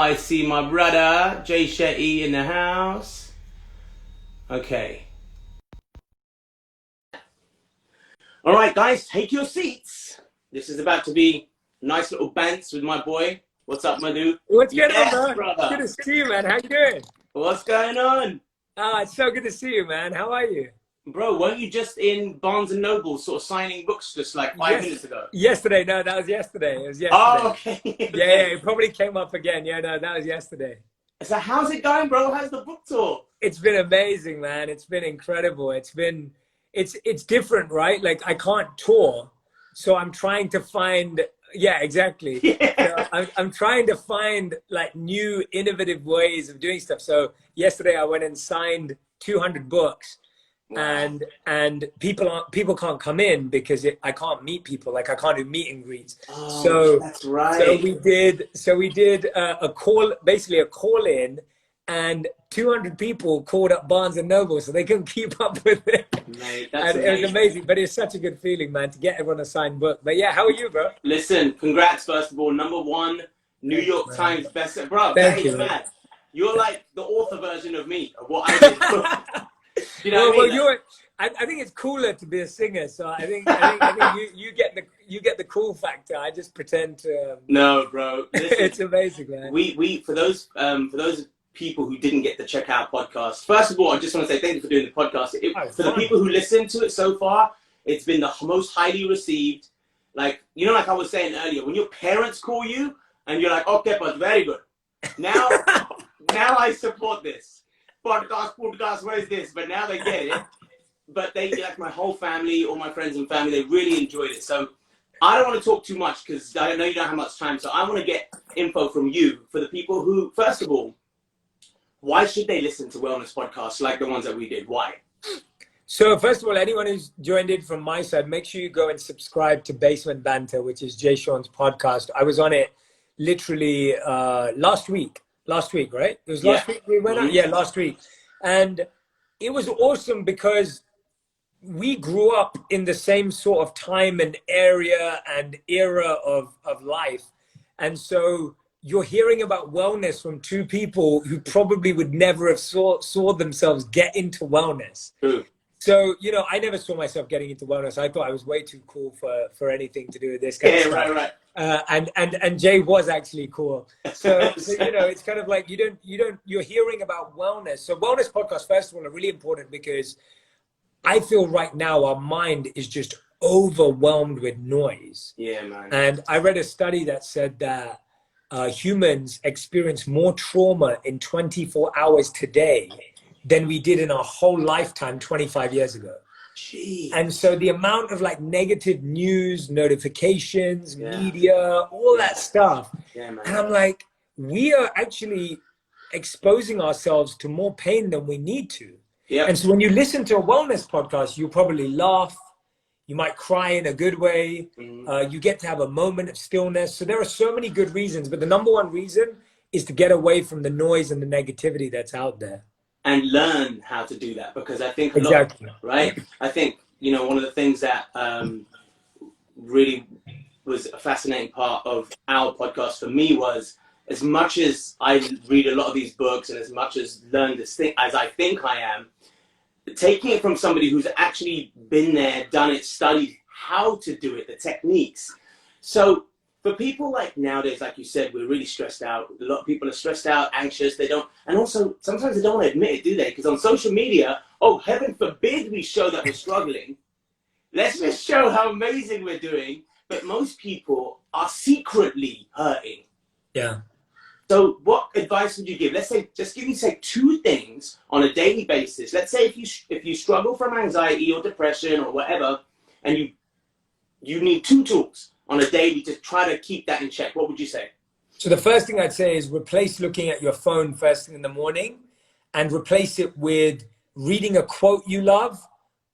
I see my brother, Jay Shetty, in the house. Okay. All right, guys, take your seats. This is about to be a nice little bants with my boy. What's up, my dude? What's going on, bro? Brother. Good to see you, man. How you doing? What's going on? It's so good to see you, man. How are you? Bro, weren't you just in Barnes & Noble sort of signing books just like 5 minutes ago? Yesterday. No, that was yesterday. It was yesterday. Oh, okay. Yeah, it probably came up again. Yeah, no, that was yesterday. So how's it going, bro? How's the book tour? It's been amazing, man. It's been incredible. It's different, right? Like, I can't tour, so I'm trying to find... Yeah, exactly. Yeah. I'm trying to find like new innovative ways of doing stuff. So yesterday I went and signed 200 books. Wow. and people can't come in because I can't meet people. Like, I can't do meet and greets. Oh, so that's right. So we did a call, basically a call in, and 200 people called up Barnes & Noble so they couldn't keep up with it. Mate, and it was amazing, but it's such a good feeling, man, to get everyone a signed book. But yeah, how are you, bro? Listen, congrats, first of all. #1 New York Times bestseller. Bro, thank you, man. You're like the author version of me, of what I did. You know what I mean? I think it's cooler to be a singer, so I think you get the cool factor. I just pretend to. No, bro. Listen, it's amazing, man. We for those people who didn't get to check out podcast. First of all, I just want to say thank you for doing the podcast. For the people who listened to it so far, it's been the most highly received. Like, you know, like I was saying earlier, when your parents call you and you're like, okay, but very good. Now I support this. Podcast, where is this? But now they get it. But they, like my whole family, all my friends and family, they really enjoyed it. So I don't want to talk too much because I know you don't have much time. So I want to get info from you for the people who, first of all, why should they listen to wellness podcasts like the ones that we did? Why? So first of all, anyone who's joined in from my side, make sure you go and subscribe to Basement Banter, which is Jay Sean's podcast. I was on it literally last week, right? It was last week we went on? Yeah, last week. And it was awesome because we grew up in the same sort of time and area and era of life. And so you're hearing about wellness from two people who probably would never have saw themselves get into wellness. True. So, you know, I never saw myself getting into wellness. I thought I was way too cool for anything to do with this kind of stuff. Right. And Jay was actually cool. So you know, it's kind of like you're hearing about wellness. So wellness podcasts, first of all, are really important because I feel right now our mind is just overwhelmed with noise. Yeah, man. And I read a study that said that humans experience more trauma in 24 hours today than we did in our whole lifetime 25 years ago. Jeez. And so the amount of like negative news, notifications, media, all that stuff. Yeah, man. And I'm like, we are actually exposing ourselves to more pain than we need to. Yeah. And so when you listen to a wellness podcast, you probably laugh. You might cry in a good way. You get to have a moment of stillness. So there are so many good reasons, but the #1 reason is to get away from the noise and the negativity that's out there. And learn how to do that, because I think right? I think, you know, one of the things that really was a fascinating part of our podcast for me was, as much as I read a lot of these books and as much as learn this thing as I think I am, taking it from somebody who's actually been there, done it, studied how to do it, the techniques. So for people like nowadays, like you said, we're really stressed out. A lot of people are stressed out, anxious. And also sometimes they don't want to admit it, do they? Because on social media, oh, heaven forbid we show that we're struggling. Let's just show how amazing we're doing. But most people are secretly hurting. Yeah. So what advice would you give? Let's say, just give me, say, 2 things on a daily basis. Let's say if you struggle from anxiety or depression or whatever, and you need 2 tools on a daily to try to keep that in check, what would you say? So the first thing I'd say is replace looking at your phone first thing in the morning and replace it with reading a quote you love,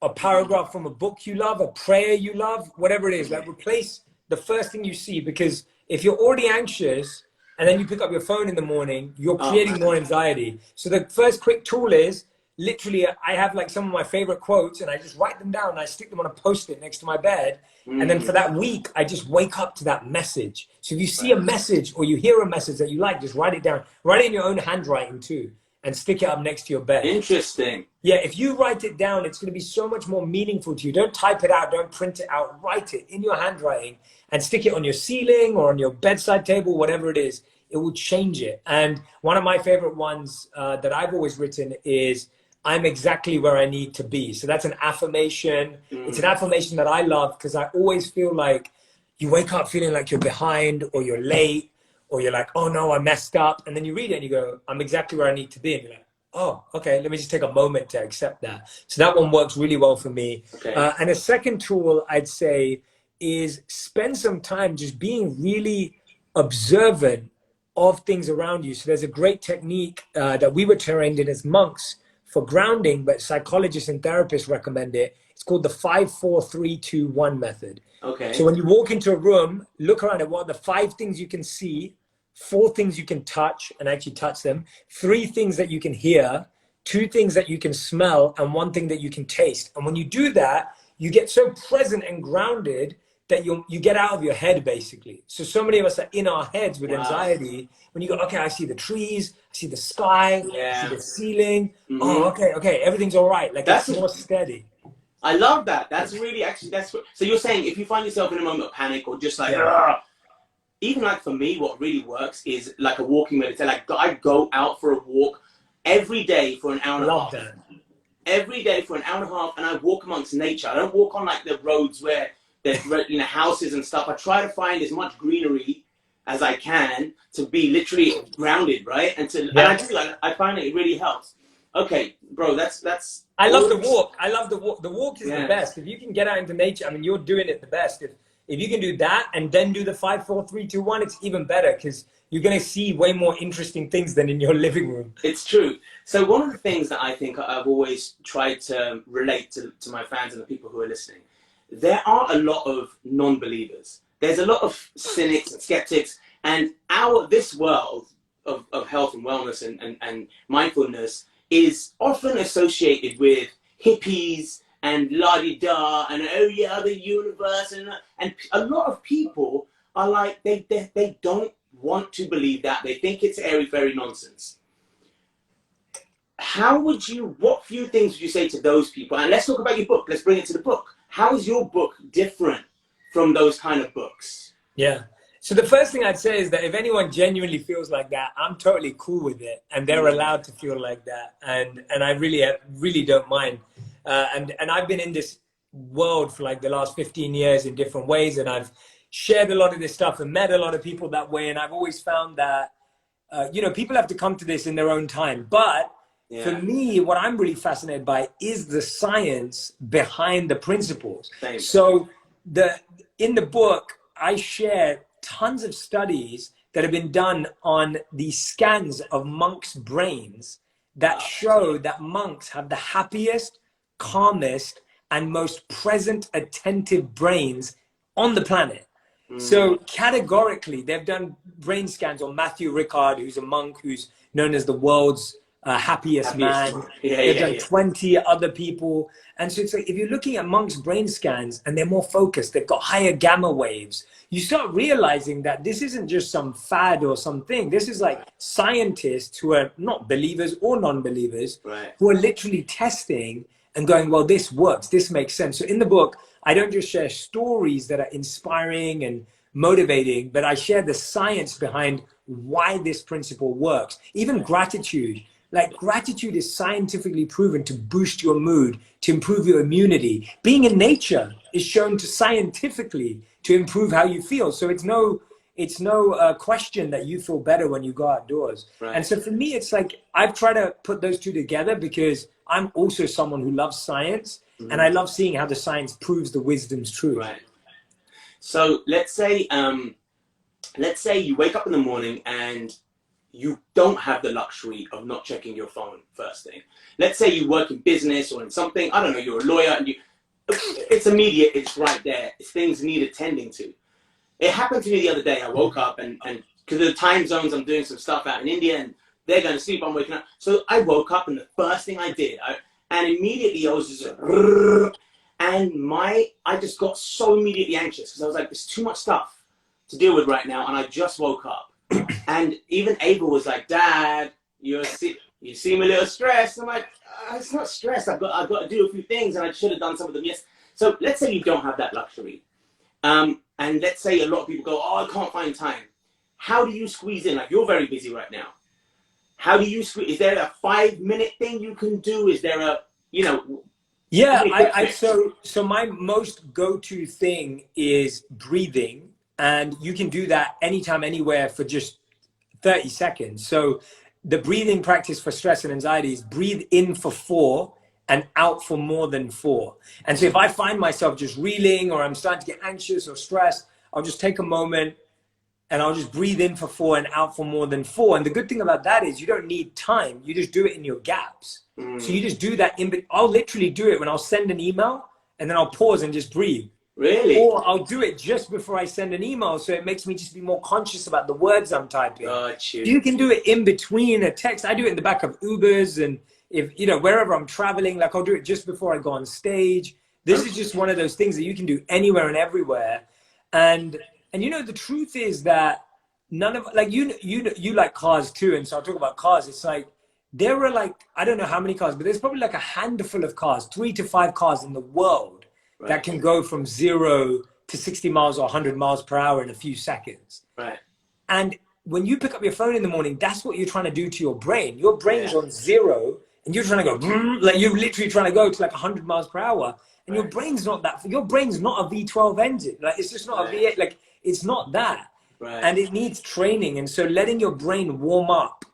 a paragraph from a book you love, a prayer you love, whatever it is. Like, replace the first thing you see, because if you're already anxious and then you pick up your phone in the morning, you're creating more anxiety. So the first quick tool is literally, I have like some of my favorite quotes and I just write them down and I stick them on a post-it next to my bed. And then for that week, I just wake up to that message. So if you see a message or you hear a message that you like, just write it down. Write it in your own handwriting too and stick it up next to your bed. Interesting. Yeah, if you write it down, it's going to be so much more meaningful to you. Don't type it out. Don't print it out. Write it in your handwriting and stick it on your ceiling or on your bedside table, whatever it is. It will change it. And one of my favorite ones that I've always written is, I'm exactly where I need to be. So that's an affirmation. It's an affirmation that I love because I always feel like you wake up feeling like you're behind or you're late or you're like, oh no, I messed up. And then you read it and you go, I'm exactly where I need to be. And you're like, oh, okay, let me just take a moment to accept that. So that one works really well for me. Okay. And a second tool I'd say is spend some time just being really observant of things around you. So there's a great technique that we were trained in as monks for grounding, but psychologists and therapists recommend it. It's called the 5-4-3-2-1 method. Okay. So when you walk into a room, look around at what are the 5 things you can see, 4 things you can touch and actually touch them, 3 things that you can hear, 2 things that you can smell, and 1 thing that you can taste. And when you do that, you get so present and grounded that you get out of your head, basically. So many of us are in our heads with anxiety. When you go, okay, I see the trees, I see the sky, I see the ceiling. Oh, okay, everything's all right. Like that's more steady. I love that. That's really, actually, that's what, so you're saying if you find yourself in a moment of panic or just like, even like for me, what really works is like a walking meditation. Like I go out for a walk every day for an hour and a half. That. Every day for an hour and a half, and I walk amongst nature. I don't walk on like the roads where there's houses and stuff. I try to find as much greenery as I can to be literally grounded, right? And and I do, like, I find it really helps. Okay, bro, that's. I love the walk. I love the walk. The walk is the best. If you can get out into nature, I mean, you're doing it the best. If you can do that and then do the 5-4-3-2-1, it's even better because you're going to see way more interesting things than in your living room. It's true. So one of the things that I think I've always tried to relate to my fans and the people who are listening, there are a lot of non-believers. There's a lot of cynics and skeptics, and this world of health and wellness and mindfulness is often associated with hippies and la-di-da and oh yeah, the universe, and a lot of people are like, they don't want to believe that. They think it's airy-fairy nonsense. What few things would you say to those people? And let's talk about your book. Let's bring it to the book. How is your book different from those kind of books? Yeah. So the first thing I'd say is that if anyone genuinely feels like that, I'm totally cool with it. And they're allowed to feel like that. And I really don't mind. And I've been in this world for like the last 15 years in different ways. And I've shared a lot of this stuff and met a lot of people that way. And I've always found that, people have to come to this in their own time. But for me, what I'm really fascinated by is the science behind the principles. Thanks. So in the book, I share tons of studies that have been done on the scans of monks' brains that show that monks have the happiest, calmest, and most present, attentive brains on the planet. So categorically, they've done brain scans on Matthew Ricard, who's a monk who's known as the world's happiest man. They've done 20 other people. And so it's like, if you're looking at monks' brain scans and they're more focused, they've got higher gamma waves, you start realizing that this isn't just some fad or something. This is like scientists who are not believers or non-believers, who are literally testing and going, well, this works, this makes sense. So in the book, I don't just share stories that are inspiring and motivating, but I share the science behind why this principle works. Even gratitude. Like gratitude is scientifically proven to boost your mood, to improve your immunity. Being in nature is shown to scientifically to improve how you feel. So it's no question that you feel better when you go outdoors. And so for me, it's like, I've tried to put those two together because I'm also someone who loves science and I love seeing how the science proves the wisdom's true. So let's say you wake up in the morning and you don't have the luxury of not checking your phone first thing. Let's say you work in business or in something, I don't know, you're a lawyer and it's immediate, it's right there. Things need attending to. It happened to me the other day. I woke up and because of the time zones, I'm doing some stuff out in India and they're going to sleep, I'm waking up. So I woke up, and the first thing I did, and immediately I was just like, and I just got so immediately anxious because I was like, there's too much stuff to deal with right now, and I just woke up. And even Ava was like, Dad, you seem a little stressed. I'm like, it's not stress. I've got to do a few things, and I should have done some of them. Yes. So let's say you don't have that luxury, and let's say a lot of people go, oh, I can't find time. How do you squeeze in? Like, you're very busy right now. How do you squeeze? Is there a 5-minute thing you can do? Is there a, Yeah, so my most go-to thing is breathing, and you can do that anytime, anywhere for just 30 seconds. So the breathing practice for stress and anxiety is breathe in for 4 and out for more than 4. And so if I find myself just reeling, or I'm starting to get anxious or stressed, I'll just take a moment and I'll just breathe in for 4 and out for more than 4. And the good thing about that is you don't need time. You just do it in your gaps. So you just do that I'll literally do it when I'll send an email, and then I'll pause and just breathe. Really? Or I'll do it just before I send an email, so it makes me just be more conscious about the words I'm typing. You can do it in between a text. I do it in the back of Ubers, and if wherever I'm traveling, like I'll do it just before I go on stage. This is just one of those things that you can do anywhere and everywhere. And the truth is that none of, like, you like cars too, and so I'll talk about cars. It's like, there are like, I don't know how many cars, but there's probably like a handful of cars, 3 to 5 cars in the world that can go from 0 to 60 miles or 100 miles per hour in a few seconds. Right. And when you pick up your phone in the morning, that's what you're trying to do to your brain. Your brain's on 0, and you're trying to go, like you're literally trying to go to like 100 miles per hour. And your brain's not that, your brain's not a V12 engine. Like, it's just not a V8, like it's not that. And it needs training. And so letting your brain warm up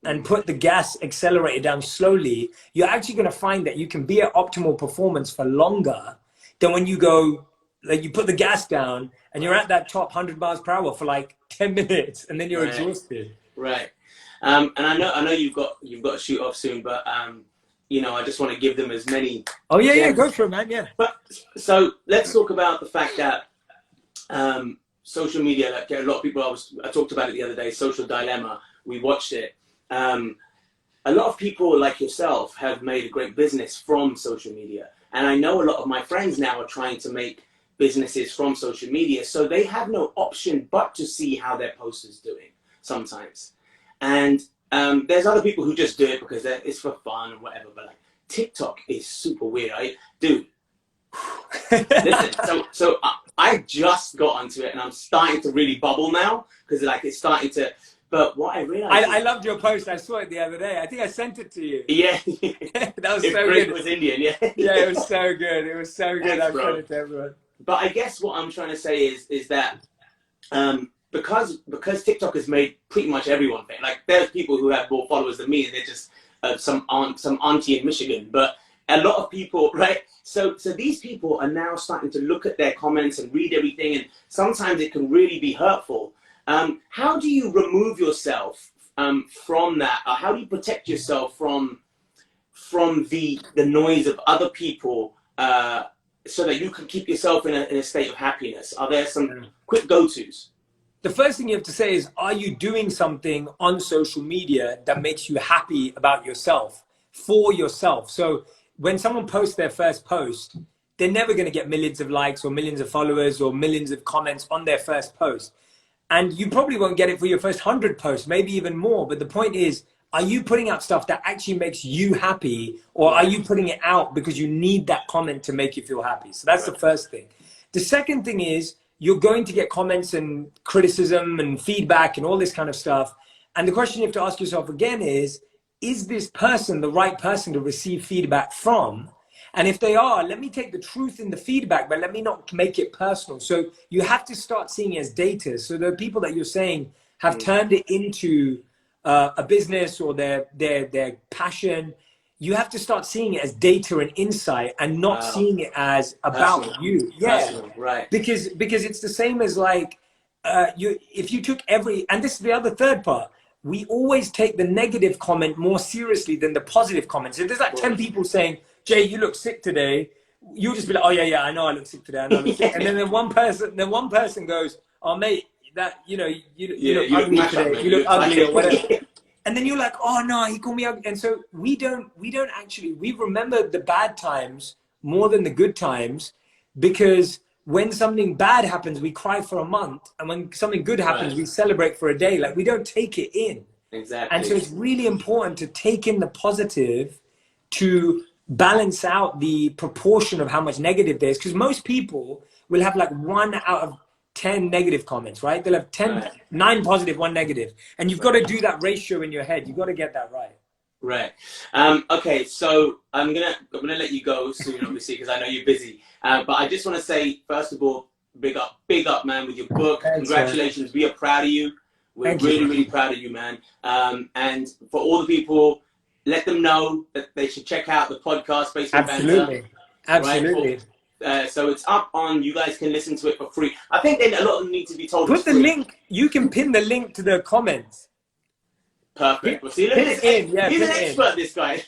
and put the gas accelerator down slowly, you're actually going to find that you can be at optimal performance for longer than when you go, like, you put the gas down and you're at that top 100 miles per hour for like 10 minutes and then you're exhausted. Right. And I know you've got to shoot off soon, but I just want to give them as many. Oh yeah, go for it, man. Yeah. But so let's talk about the fact that social media, like a lot of people, I talked about it the other day, Social Dilemma. We watched it. A lot of people like yourself have made a great business from social media. And I know a lot of my friends now are trying to make businesses from social media. So they have no option but to see how their post is doing sometimes. And there's other people who just do it because it's for fun and whatever. But like TikTok is super weird. Dude, listen, so I just got onto it and I'm starting to really bubble now because like it's starting to. But what I realized, I loved your post. I saw it the other day. I think I sent it to you. Yeah, that was so good. It was Indian, yeah. Yeah, it was so good. It was so good. I sent it to everyone. But I guess what I'm trying to say is that because TikTok has made pretty much everyone famous. Like there's people who have more followers than me, and they're just some auntie in Michigan. But a lot of people, right? So these people are now starting to look at their comments and read everything, and sometimes it can really be hurtful. How do you remove yourself from that? How do you protect yourself from the noise of other people so that you can keep yourself in a state of happiness? Are there some quick go-tos? The first thing you have to say is, are you doing something on social media that makes you happy about yourself, for yourself? So when someone posts their first post, they're never going to get millions of likes or millions of followers or millions of comments on their first post. And you probably won't get it for your first 100 posts, maybe even more. But the point is, are you putting out stuff that actually makes you happy, or are you putting it out because you need that comment to make you feel happy? So that's the first thing. The second thing is, you're going to get comments and criticism and feedback and all this kind of stuff. And the question you have to ask yourself again is this person the right person to receive feedback from? And if they are, let me take the truth in the feedback, but let me not make it personal. So you have to start seeing it as data. So the people that you're saying have turned it into a business or their passion. You have to start seeing it as data and insight, and not seeing it as about you. Yeah, right. Because it's the same as like if you took and this is the other third part. We always take the negative comment more seriously than the positive comments. If there's like 10 people saying, Jay, you look sick today, you'll just be like, oh yeah, I know I look sick today. I know I look sick. And then one person goes, oh mate, that you look ugly today. You look ugly or whatever. And then you're like, oh no, he called me ugly. And so we don't actually, we remember the bad times more than the good times, because when something bad happens, we cry for a month. And when something good happens, we celebrate for a day. Like, we don't take it in. Exactly. And so it's really important to take in the positive to balance out the proportion of how much negative there is. Because most people will have like 1 out of 10 negative comments, right? They'll have 9 positive, 1 negative. And you've got to do that ratio in your head. You've got to get that right. Right. Okay, so I'm gonna let you go soon, obviously, because I know you're busy. But I just want to say, first of all, big up, man, with your book. Thanks, congratulations. Man. We are proud of you. We're really proud of you, man. And for all the people, let them know that they should check out the podcast, Basement Banter. Absolutely. Right? So it's up on, you guys can listen to it for free. I think then a lot of them need to be told. Put the link, you can pin the link to the comments. Perfect. Well, see, look, he's an expert, this guy.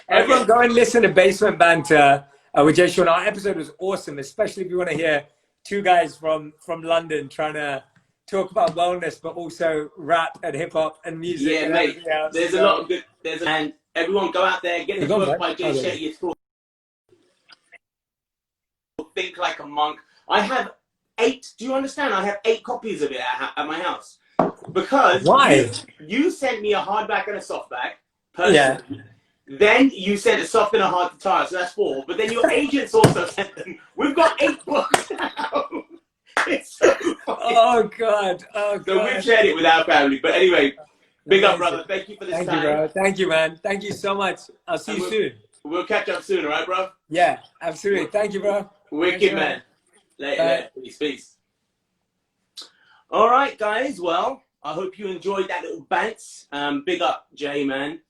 Everyone go and listen to Basement Banter with Jay Sean. Our episode was awesome, especially if you want to hear 2 guys from London trying to talk about wellness, but also rap and hip hop and music. Yeah, and mate. There's a lot of good. And everyone go out there, get the book by Jay Shetty. It's called Think Like a Monk. I have 8. Do you understand? I have 8 copies of it at my house. Because you sent me a hardback and a softback, personally. Yeah. Then you sent a soft and a hard guitar, so that's 4. But then your agents also sent them. We've got 8 books now. It's so funny. Oh God. So we've shared it with our family. But anyway, big up, brother. Thank you for this time. Thank you, bro. Thank you, man. Thank you so much. I'll see you soon. We'll catch up soon, all right, bro? Yeah, absolutely. Thank you, bro. Wicked, man. Later. Peace. All right, guys. Well, I hope you enjoyed that little bants. Big up, Jay, man.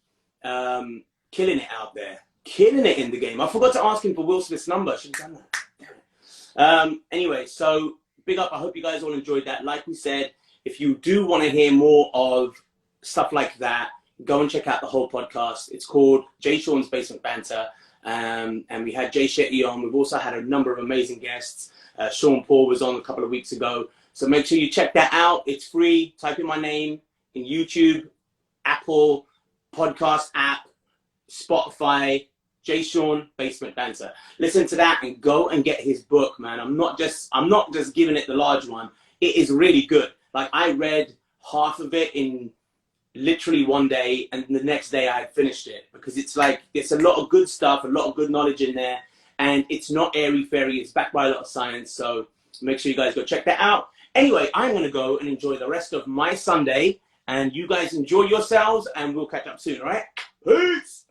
Killing it out there. Killing it in the game. I forgot to ask him for Will Smith's number. Should have done that. Anyway, so big up. I hope you guys all enjoyed that. Like we said, if you do want to hear more of stuff like that, go and check out the whole podcast. It's called Jay Sean's Basement Banter. And we had Jay Shetty on. We've also had a number of amazing guests. Sean Paul was on a couple of weeks ago. So make sure you check that out. It's free. Type in my name in YouTube, Apple Podcast app, Spotify, Jay Sean Basement Banter. Listen to that and go and get his book, man. I'm not just giving it the large one. It is really good. Like, I read half of it in literally one day, and the next day I had finished it, because it's like, it's a lot of good stuff, a lot of good knowledge in there, and it's not airy-fairy. It's backed by a lot of science. So make sure you guys go check that out. Anyway, I'm going to go and enjoy the rest of my Sunday, and you guys enjoy yourselves, and we'll catch up soon, all right? Peace!